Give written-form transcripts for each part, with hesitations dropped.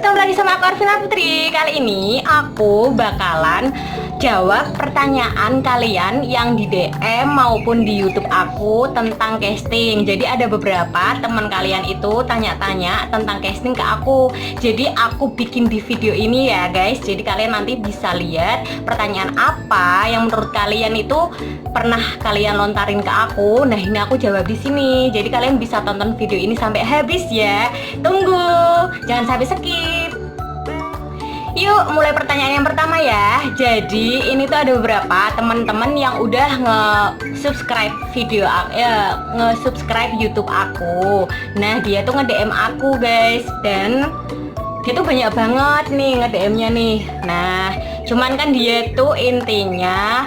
ketemu lagi sama aku Arvina Putri. Kali ini aku bakalan jawab pertanyaan kalian yang di DM maupun di YouTube aku tentang casting. Jadi ada beberapa teman kalian itu tanya-tanya tentang casting ke aku. Jadi aku bikin di video ini ya guys. Jadi kalian nanti bisa lihat pertanyaan apa yang menurut kalian itu pernah kalian lontarin ke aku. Nah, ini aku jawab di sini. Jadi kalian bisa tonton video ini sampai habis ya. Tunggu, jangan sampai skip. Yuk mulai pertanyaan yang pertama ya. Jadi ini tuh ada beberapa teman-teman yang udah nge-subscribe video nge-subscribe YouTube aku. Nah, dia tuh nge-DM aku guys, dan dia tuh banyak banget nih nge-DM-nya nih. Nah, cuman kan dia tuh intinya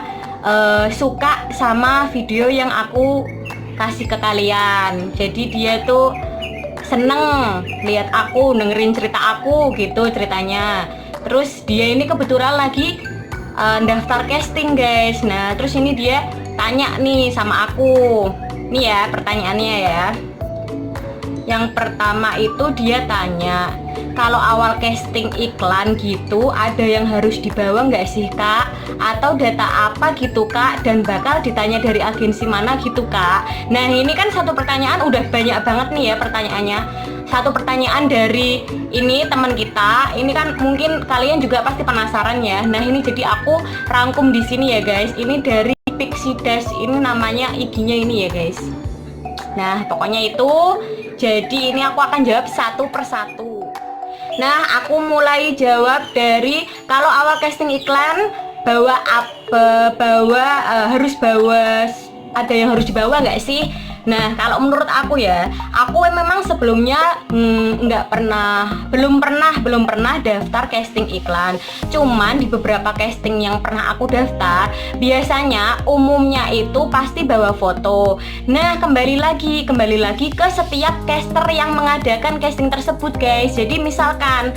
suka sama video yang aku kasih ke kalian. Jadi dia tuh seneng lihat aku, dengerin cerita aku gitu ceritanya. Terus dia ini kebetulan lagi daftar casting guys. Nah, terus ini dia tanya nih sama aku. Nih ya pertanyaannya ya. Yang pertama itu dia tanya, kalau awal casting iklan gitu ada yang harus dibawa nggak sih kak? Atau data apa gitu kak? Dan bakal ditanya dari agensi mana gitu kak? Nah, ini kan satu pertanyaan udah banyak banget nih ya pertanyaannya. Satu pertanyaan dari ini teman kita. Ini kan mungkin kalian juga pasti penasaran ya. Nah, ini jadi aku rangkum di sini ya guys. Ini dari Pixie Dash, ini namanya IG-nya ini ya guys. Nah, pokoknya itu. Jadi ini aku akan jawab satu persatu. Nah, aku mulai jawab dari kalau awal casting iklan harus bawa, ada yang harus dibawa nggak sih? Nah, kalau menurut aku ya, aku memang sebelumnya belum pernah daftar casting iklan. Cuman di beberapa casting yang pernah aku daftar, biasanya umumnya itu pasti bawa foto. Nah, kembali lagi ke setiap caster yang mengadakan casting tersebut guys. Jadi misalkan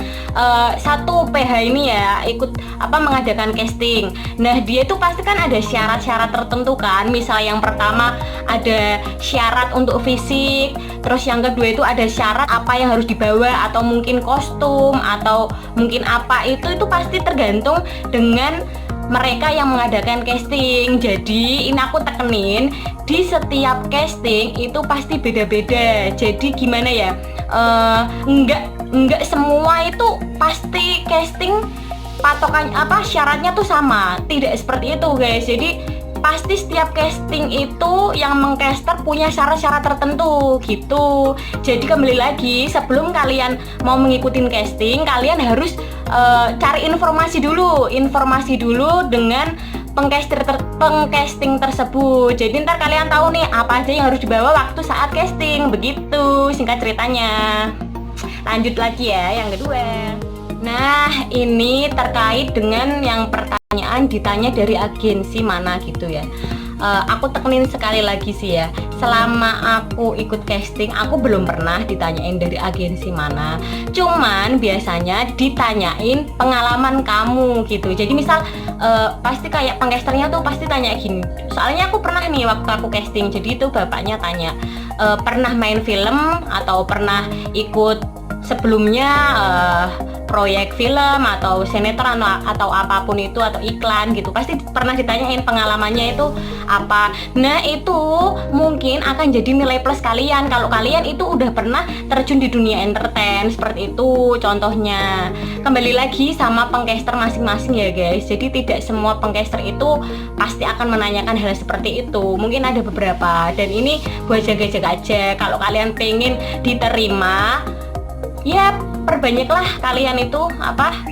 satu PH ini ya ikut mengadakan casting. Nah, dia itu pasti kan ada syarat-syarat tertentu kan. Misal yang pertama ada syarat untuk fisik, terus yang kedua itu ada syarat apa yang harus dibawa, atau mungkin kostum, atau mungkin apa itu pasti tergantung dengan mereka yang mengadakan casting. Jadi ini aku tekenin, di setiap casting itu pasti beda-beda. Jadi gimana ya, enggak semua itu pasti casting patokan syaratnya tuh sama, tidak seperti itu guys. Jadi pasti setiap casting itu yang mengcaster punya syarat-syarat tertentu gitu. Jadi kembali lagi, sebelum kalian mau mengikuti casting, kalian harus cari informasi dulu dengan pengcasting tersebut. Jadi ntar kalian tahu nih apa aja yang harus dibawa waktu saat casting. Begitu singkat ceritanya. Lanjut lagi ya yang kedua. Nah, ini terkait dengan yang pertanyaan ditanya dari agensi mana gitu ya. Aku tekenin sekali lagi sih ya, selama aku ikut casting aku belum pernah ditanyain dari agensi mana. Cuman biasanya ditanyain pengalaman kamu gitu. Jadi misal pasti kayak pengcasternya tuh pasti tanya gini. Soalnya aku pernah nih waktu aku casting, jadi itu bapaknya tanya, pernah main film atau pernah ikut sebelumnya proyek film atau sinetron atau apapun itu, atau iklan gitu, pasti pernah ditanyain pengalamannya itu apa. Nah, itu mungkin akan jadi nilai plus kalian kalau kalian itu udah pernah terjun di dunia entertain seperti itu contohnya. Kembali lagi sama pengcaster masing-masing ya guys. Jadi tidak semua pengcaster itu pasti akan menanyakan hal seperti itu. Mungkin ada beberapa, dan ini buat jaga-jaga aja. Kalau kalian pengen diterima, ya perbanyaklah kalian itu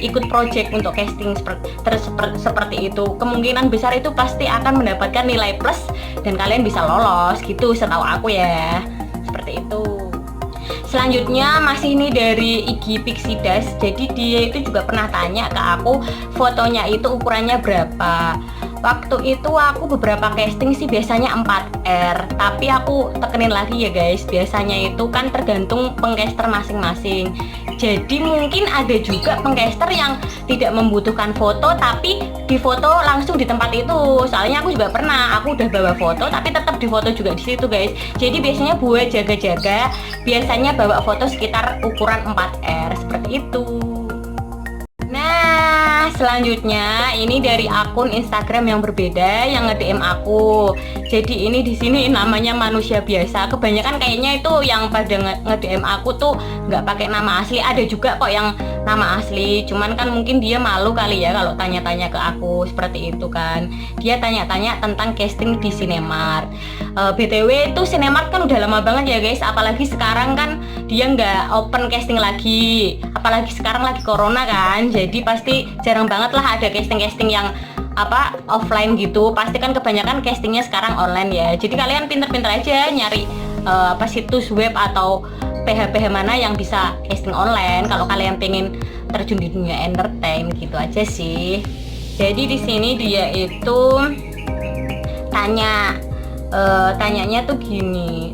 ikut project untuk casting seperti itu. Kemungkinan besar itu pasti akan mendapatkan nilai plus dan kalian bisa lolos gitu setahu aku ya. Seperti itu. Selanjutnya masih ini dari IG Pixie Dash. Jadi dia itu juga pernah tanya ke aku fotonya itu ukurannya berapa. Waktu itu aku beberapa casting sih biasanya 4R, tapi aku tekenin lagi ya guys, biasanya itu kan tergantung pengcaster masing-masing. Jadi mungkin ada juga pengcaster yang tidak membutuhkan foto tapi difoto langsung di tempat itu. Soalnya aku juga pernah, aku udah bawa foto tapi tetap difoto juga di situ guys. Jadi biasanya buat jaga-jaga, biasanya bawa foto sekitar ukuran 4R seperti itu. Nah, selanjutnya ini dari akun Instagram yang berbeda yang nge-DM aku. Jadi ini di sini namanya manusia biasa. Kebanyakan kayaknya itu yang pada nge-DM aku tuh nggak pakai nama asli. Ada juga kok yang nama asli. Cuman kan mungkin dia malu kali ya kalau tanya-tanya ke aku seperti itu kan. Dia tanya-tanya tentang casting di Cinemark. BTW itu Cinemark kan udah lama banget ya guys. Apalagi sekarang kan dia nggak open casting lagi. Apalagi sekarang lagi corona kan. Jadi pasti jarang banget lah ada casting-casting yang offline gitu. Pasti kan kebanyakan castingnya sekarang online ya. Jadi kalian pinter-pinter aja nyari situs web atau PH-PH mana yang bisa casting online kalau kalian pengen terjun di dunia entertain gitu aja sih. Jadi di sini dia itu tanyanya tuh gini,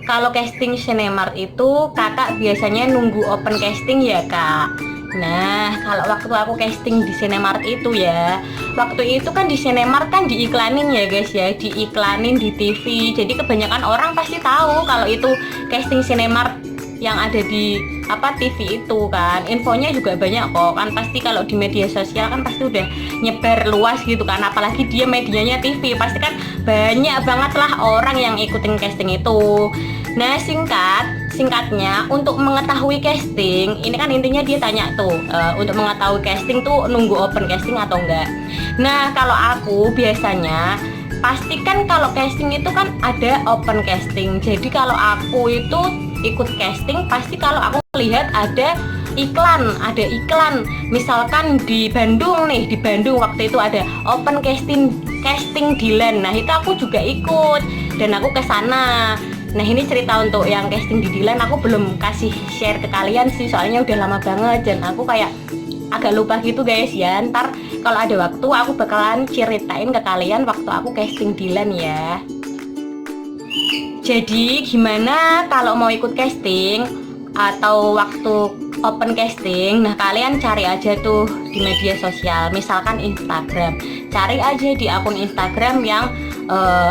kalau casting Cinemark itu kakak biasanya nunggu open casting ya kak? Nah, kalau waktu aku casting di Cinemark itu ya, waktu itu kan di Cinemark kan diiklanin ya guys ya, diiklanin di TV. Jadi kebanyakan orang pasti tahu kalau itu casting Cinemark yang ada di TV itu kan. Infonya juga banyak kok kan, pasti kalau di media sosial kan pasti udah nyebar luas gitu kan. Apalagi dia medianya TV, pasti kan banyak banget lah orang yang ikutin casting itu. Nah, singkatnya untuk mengetahui casting ini kan intinya dia tanya tuh untuk mengetahui casting tuh nunggu open casting atau enggak. Nah, kalau aku biasanya pastikan kalau casting itu kan ada open casting. Jadi kalau aku itu ikut casting pasti kalau aku lihat ada iklan misalkan di Bandung waktu itu ada open casting Dilan. Nah, itu aku juga ikut dan aku ke sana. Nah, ini cerita untuk yang casting di Dilan aku belum kasih share ke kalian sih, soalnya udah lama banget dan aku kayak agak lupa gitu guys ya. Ntar kalau ada waktu aku bakalan ceritain ke kalian waktu aku casting Dilan ya. Jadi gimana kalau mau ikut casting atau waktu open casting? Nah, kalian cari aja tuh di media sosial, misalkan Instagram. Cari aja di akun Instagram yang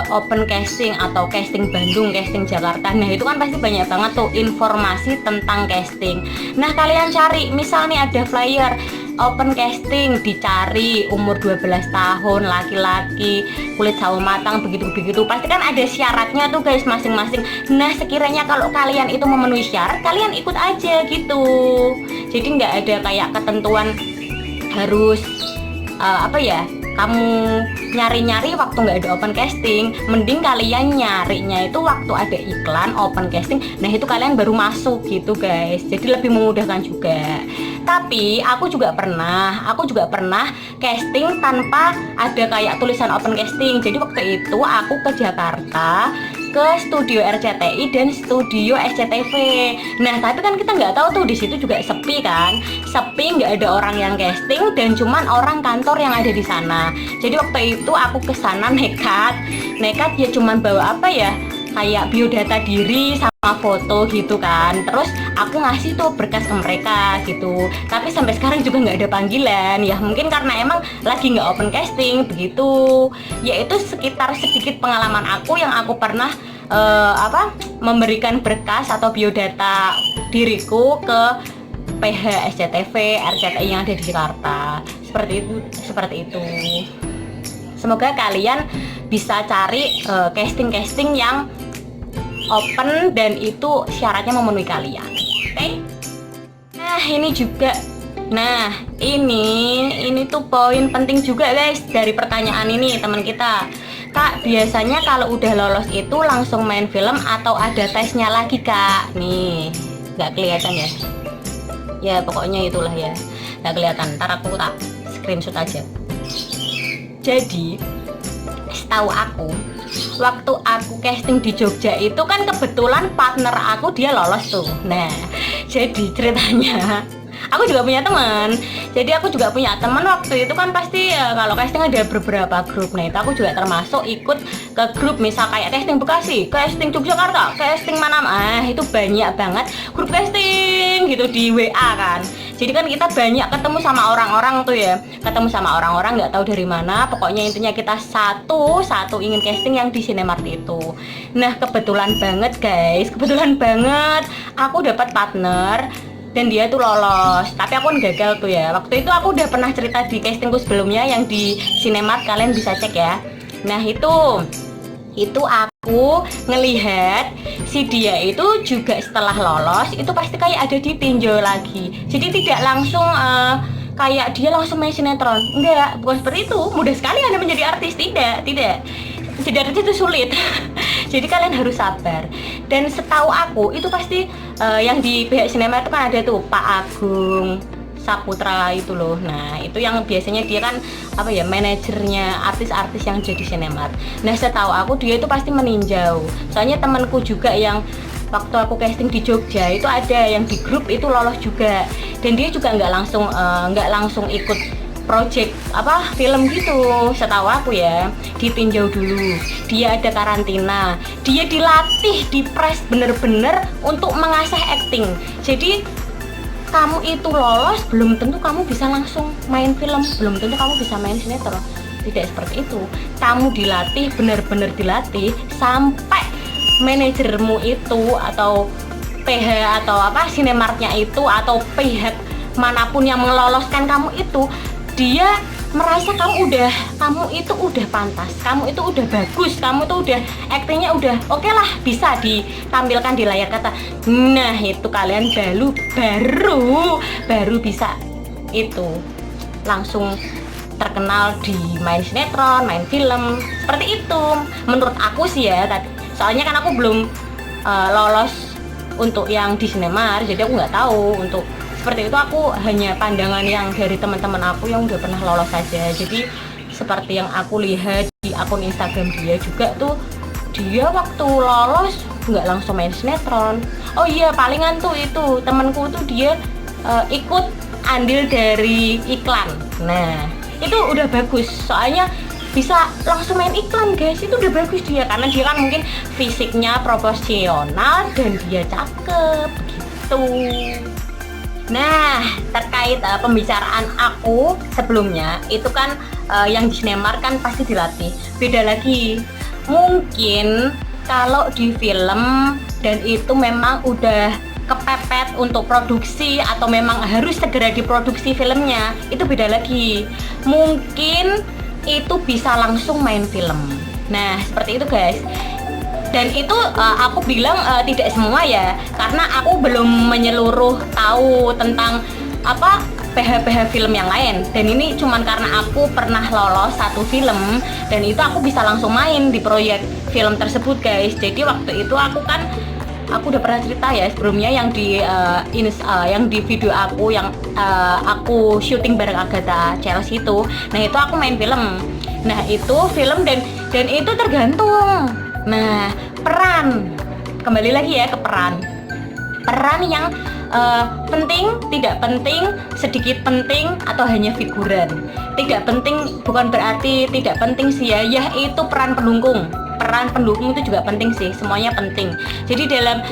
open casting atau casting Bandung, casting Jakarta. Nah, itu kan pasti banyak banget tuh informasi tentang casting. Nah, kalian cari, misal nih ada flyer open casting, dicari umur 12 tahun, laki-laki, kulit sawo matang, begitu-begitu. Pasti kan ada syaratnya tuh guys masing-masing. Nah, sekiranya kalau kalian itu memenuhi syarat, kalian ikut aja gitu. Jadi nggak ada kayak ketentuan harus kamu nyari-nyari waktu nggak ada open casting. Mending kalian nyarinya itu waktu ada iklan open casting. Nah, itu kalian baru masuk gitu guys. Jadi lebih memudahkan juga. Tapi aku juga pernah casting tanpa ada kayak tulisan open casting. Jadi waktu itu aku ke Jakarta, ke studio RCTI dan studio SCTV. Nah, tapi kan kita nggak tahu tuh, di situ juga sepi kan, nggak ada orang yang casting dan cuman orang kantor yang ada di sana. Jadi waktu itu aku ke sana nekat ya, cuman bawa kayak biodata diri sama foto gitu kan. Terus aku ngasih tuh berkas ke mereka gitu. Tapi sampai sekarang juga nggak ada panggilan. Ya mungkin karena emang lagi nggak open casting begitu. Yaitu sekitar sedikit pengalaman aku yang aku pernah memberikan berkas atau biodata diriku ke PH SCTV, RCTI yang ada di Jakarta. Seperti itu. Semoga kalian bisa cari casting yang open dan itu syaratnya memenuhi kalian. Oke? Nah, ini juga. Nah, ini tuh poin penting juga guys dari pertanyaan ini teman kita. Kak, biasanya kalau udah lolos itu langsung main film atau ada tesnya lagi kak? Nih, nggak kelihatan ya? Ya pokoknya itulah ya, nggak kelihatan. Ntar aku tak screenshot aja. Jadi, setahu aku, waktu aku casting di Jogja itu kan kebetulan partner aku dia lolos tuh. Nah, jadi ceritanya aku juga punya teman. Jadi aku juga punya teman waktu itu kan pasti kalau casting ada beberapa grup. Nah, itu aku juga termasuk ikut ke grup, misal kayak casting Bekasi, casting Yogyakarta, casting mana, itu banyak banget grup casting gitu di WA kan. Jadi kan kita banyak ketemu sama orang-orang tuh ya, nggak tahu dari mana. Pokoknya intinya kita satu ingin casting yang di Cinemark itu. Nah, kebetulan banget guys, aku dapat partner dan dia tuh lolos. Tapi aku gagal tuh ya. Waktu itu aku udah pernah cerita di castingku sebelumnya yang di Cinemark, kalian bisa cek ya. Nah itu aku ngelihat si dia itu juga setelah lolos itu pasti kayak ada ditinjau lagi. Jadi tidak langsung kayak dia langsung main sinetron. Enggak, bukan seperti itu. Mudah sekali Anda menjadi artis. Tidak. Jadi artis itu sulit. Jadi kalian harus sabar. Dan setahu aku itu pasti yang di pihak sinema itu kan ada tuh Pak Agung Saputra itu loh. Nah itu yang biasanya dia kan apa ya, manajernya artis-artis yang jadi sinemart. Nah setahu aku dia itu pasti meninjau. Soalnya temanku juga yang waktu aku casting di Jogja itu ada yang di grup itu lolos juga, dan dia juga nggak langsung ikut project film gitu. Setahu aku ya ditinjau dulu, dia ada karantina, dia dilatih, dipres bener-bener untuk mengasah acting. Jadi kamu itu lolos belum tentu kamu bisa langsung main film, belum tentu kamu bisa main sinetron. Tidak seperti itu. Kamu dilatih, benar-benar dilatih sampai manajermu itu atau PH atau sinemarknya itu atau pihak manapun yang meloloskan kamu itu, dia merasa kamu itu udah pantas, kamu itu udah bagus, kamu itu udah aktingnya udah oke lah, bisa ditampilkan di layar kaca. Nah itu kalian baru bisa itu langsung terkenal di main sinetron, main film, seperti itu menurut aku sih ya. Soalnya kan aku belum lolos untuk yang di Cinemark, jadi aku nggak tahu untuk seperti itu. Aku hanya pandangan yang dari teman-teman aku yang udah pernah lolos saja. Jadi seperti yang aku lihat di akun Instagram dia juga tuh, dia waktu lolos nggak langsung main sinetron. Oh iya, palingan tuh itu temanku tuh dia ikut andil dari iklan. Nah itu udah bagus, soalnya bisa langsung main iklan guys. Itu udah bagus dia, karena dia kan mungkin fisiknya proporsional dan dia cakep gitu. Nah terkait pembicaraan aku sebelumnya itu kan yang di Cinemark kan pasti dilatih. Beda lagi mungkin kalau di film dan itu memang udah kepepet untuk produksi atau memang harus segera diproduksi filmnya, itu beda lagi. Mungkin itu bisa langsung main film. Nah seperti itu guys. Dan itu aku bilang tidak semua ya, karena aku belum menyeluruh tahu tentang PH-PH film yang lain. Dan ini cuman karena aku pernah lolos satu film dan itu aku bisa langsung main di proyek film tersebut guys. Jadi waktu itu aku udah pernah cerita ya sebelumnya yang di video aku yang aku syuting bareng Agatha Chelsea itu. Nah itu aku main film. Nah itu film dan itu tergantung. Nah peran, kembali lagi ya ke peran yang penting, tidak penting, sedikit penting, atau hanya figuran. Tidak penting bukan berarti tidak penting sih ya. Ya itu peran pendukung itu juga penting sih, semuanya penting. Jadi dalam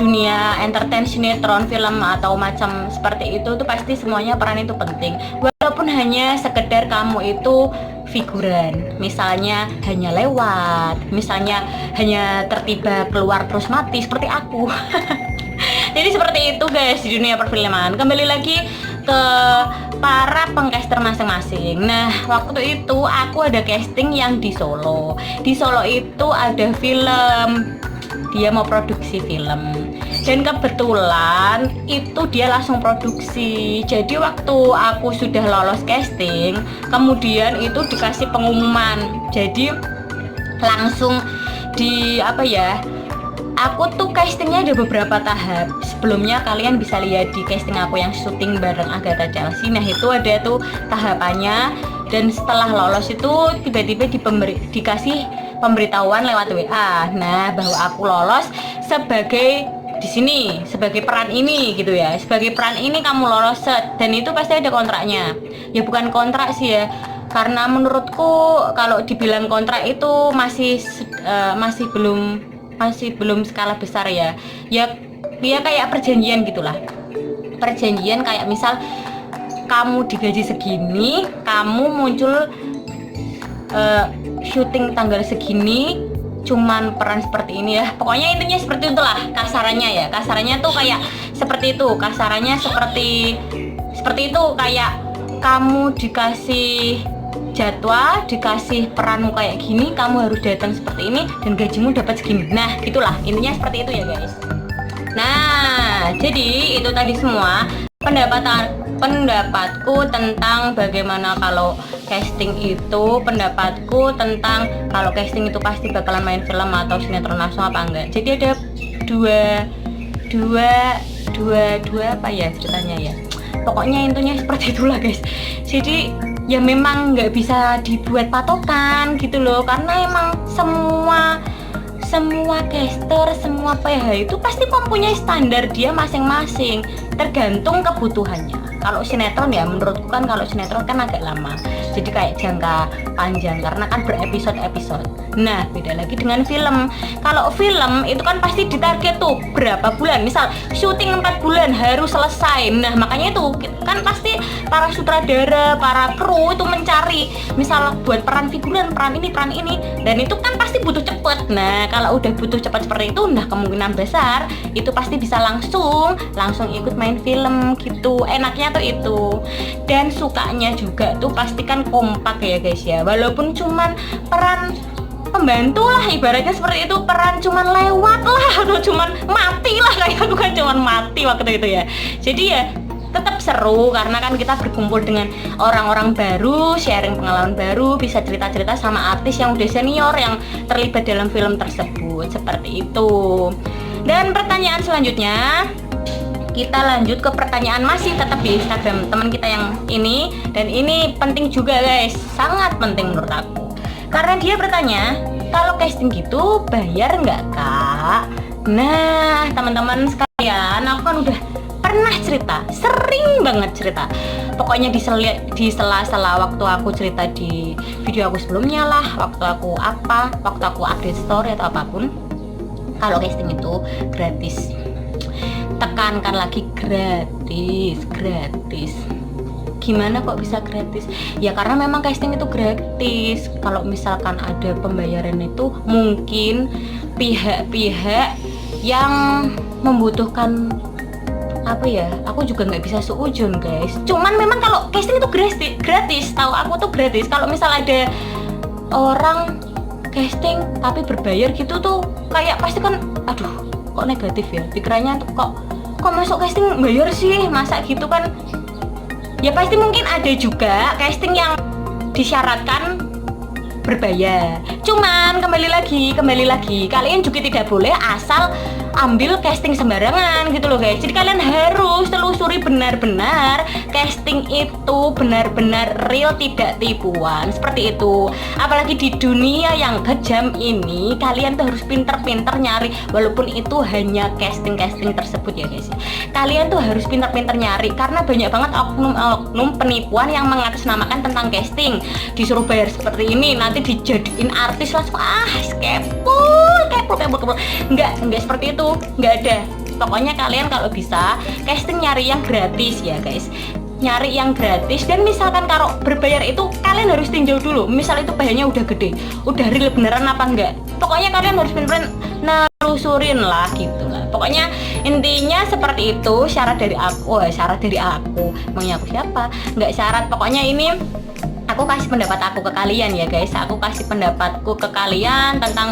dunia entertain, sinetron, film atau macam seperti itu tuh pasti semuanya peran itu penting. Walaupun hanya sekedar kamu itu figuran, misalnya hanya lewat, misalnya hanya tertiba keluar terus mati seperti aku. Jadi seperti itu guys di dunia perfilman. Kembali lagi ke para pengcaster masing-masing. Nah waktu itu aku ada casting yang di Solo. Di Solo itu ada film, dia mau produksi film, dan kebetulan itu dia langsung produksi. Jadi waktu aku sudah lolos casting, kemudian itu dikasih pengumuman. Jadi langsung aku tuh castingnya ada beberapa tahap. Sebelumnya kalian bisa lihat di casting aku yang syuting bareng Agatha Chelsea. Nah itu ada tuh tahapannya, dan setelah lolos itu tiba-tiba dikasih pemberitahuan lewat WA. Nah bahwa aku lolos sebagai di sini, sebagai peran ini gitu ya. Sebagai peran ini kamu lolos set, dan itu pasti ada kontraknya. Ya bukan kontrak sih ya, karena menurutku kalau dibilang kontrak itu masih belum skala besar ya. Ya kayak perjanjian gitulah. Perjanjian kayak misal kamu digaji segini, kamu muncul syuting tanggal segini, cuman peran seperti ini ya. Pokoknya intinya seperti itulah kasarannya ya. Kasarannya tuh kayak seperti itu. Kasarannya seperti itu, kayak kamu dikasih jadwal, dikasih peranmu kayak gini, kamu harus datang seperti ini dan gajimu dapat segini. Nah, gitulah intinya seperti itu ya guys. Nah, jadi itu tadi semua pendapatku tentang bagaimana kalau casting itu, pendapatku tentang kalau casting itu pasti bakalan main film atau sinetron langsung apa enggak. Jadi ada dua apa ya ceritanya ya. Pokoknya intinya seperti itulah guys. Jadi ya memang nggak bisa dibuat patokan gitu loh, karena emang semua caster, semua PH itu pasti mempunyai standar dia masing-masing, tergantung kebutuhannya. Kalau sinetron ya menurutku kan, kalau sinetron kan agak lama, jadi kayak jangka panjang karena kan berepisode-episode. Nah, beda lagi dengan film. Kalau film itu kan pasti ditarget tuh berapa bulan, misal syuting 4 bulan harus selesai. Nah, makanya itu kan pasti para sutradara, para kru itu mencari misal buat peran figuran, peran ini, dan itu kan pasti butuh cepet. Nah, kalau udah butuh cepat seperti itu, nah kemungkinan besar itu pasti bisa langsung ikut main film gitu. Enaknya tuh itu, dan sukanya juga tuh pasti kan kompak ya guys ya, walaupun cuman peran pembantu lah ibaratnya seperti itu, peran cuman lewat lah atau cuman mati lah, kayak aku kan cuman mati waktu itu ya. Jadi ya tetap seru karena kan kita berkumpul dengan orang-orang baru, sharing pengalaman baru, bisa cerita-cerita sama artis yang udah senior yang terlibat dalam film tersebut, seperti itu. Dan pertanyaan selanjutnya, kita lanjut ke pertanyaan masih tetap di Instagram teman kita yang ini, dan ini penting juga guys, sangat penting menurut aku, karena dia bertanya, kalau casting gitu bayar nggak kak? Nah teman-teman sekalian, aku kan udah pernah cerita, sering banget cerita, pokoknya di sela-sela waktu aku cerita di video aku sebelumnya lah, waktu aku update story atau apapun, kalau casting itu gratis. Tekankan lagi, gratis. Gimana kok bisa gratis? Ya karena memang casting itu gratis. Kalau misalkan ada pembayaran itu mungkin pihak-pihak yang membutuhkan apa ya, aku juga nggak bisa seujun guys. Cuman memang kalau casting itu gratis, tahu aku tuh gratis. Kalau misal ada orang casting tapi berbayar gitu tuh kayak pasti kan, aduh kok negatif ya pikirannya tuh, kok masuk casting bayar sih, masa gitu kan. Ya pasti mungkin ada juga casting yang disyaratkan berbayar. Cuman kembali lagi kalian juga tidak boleh asal ambil casting sembarangan gitu loh guys. Jadi kalian harus telusuri benar-benar casting itu benar-benar real, tidak tipuan, seperti itu. Apalagi di dunia yang kejam ini, kalian tuh harus pinter-pinter nyari, walaupun itu hanya casting tersebut ya guys. Kalian tuh harus pinter-pinter nyari, karena banyak banget oknum penipuan yang mengatasnamakan tentang casting, disuruh bayar seperti ini, nanti dijadiin artis langsung, skepul. Enggak seperti itu, enggak ada. Pokoknya kalian kalau bisa casting nyari yang gratis ya guys, nyari yang gratis. Dan misalkan kalau berbayar itu kalian harus tinjau dulu, misal itu bayarnya udah gede, udah real beneran apa enggak. Pokoknya kalian harus bener-bener nelusurin lah gitu lah. Pokoknya intinya seperti itu. Syarat dari aku maunya aku siapa, enggak syarat. Pokoknya ini aku kasih pendapat aku ke kalian ya guys, aku kasih pendapatku ke kalian tentang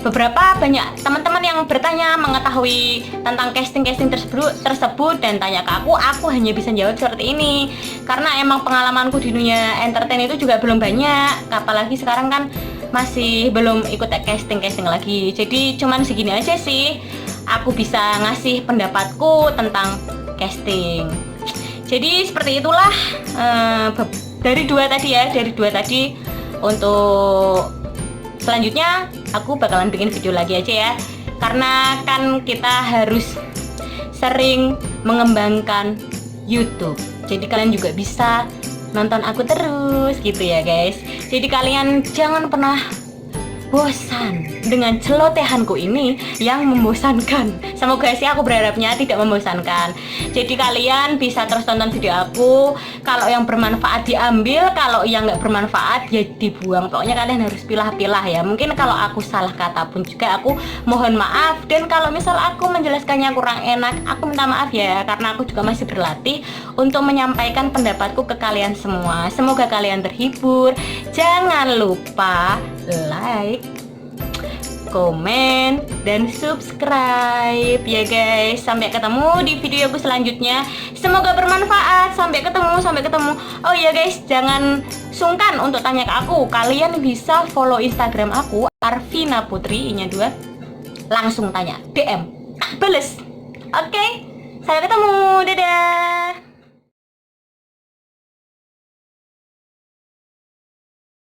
beberapa banyak teman-teman yang bertanya mengetahui tentang casting tersebut dan tanya ke aku hanya bisa jawab seperti ini karena emang pengalamanku di dunia entertain itu juga belum banyak, apalagi sekarang kan masih belum ikut casting lagi. Jadi cuman segini aja sih aku bisa ngasih pendapatku tentang casting. Jadi seperti itulah dari dua tadi. Untuk selanjutnya aku bakalan bikin video lagi aja ya, karena kan kita harus sering mengembangkan YouTube. Jadi kalian juga bisa nonton aku terus gitu ya guys. Jadi kalian jangan pernah bosan dengan celotehanku ini yang membosankan. Semoga sih aku berharapnya tidak membosankan. Jadi kalian bisa terus tonton video aku. Kalau yang bermanfaat diambil, kalau yang nggak bermanfaat ya dibuang. Pokoknya kalian harus pilah-pilah ya. Mungkin kalau aku salah kata pun juga aku mohon maaf. Dan kalau misal aku menjelaskannya kurang enak, aku minta maaf ya, karena aku juga masih berlatih untuk menyampaikan pendapatku ke kalian semua. Semoga kalian terhibur. Jangan lupa like, komen, dan subscribe ya guys. Sampai ketemu di video aku selanjutnya. Semoga bermanfaat. Sampai ketemu. Oh ya guys, jangan sungkan untuk tanya ke aku. Kalian bisa follow Instagram aku, Arvina Putri, nya 2. Langsung tanya, DM, bales. Oke, sampai ketemu. Dadah.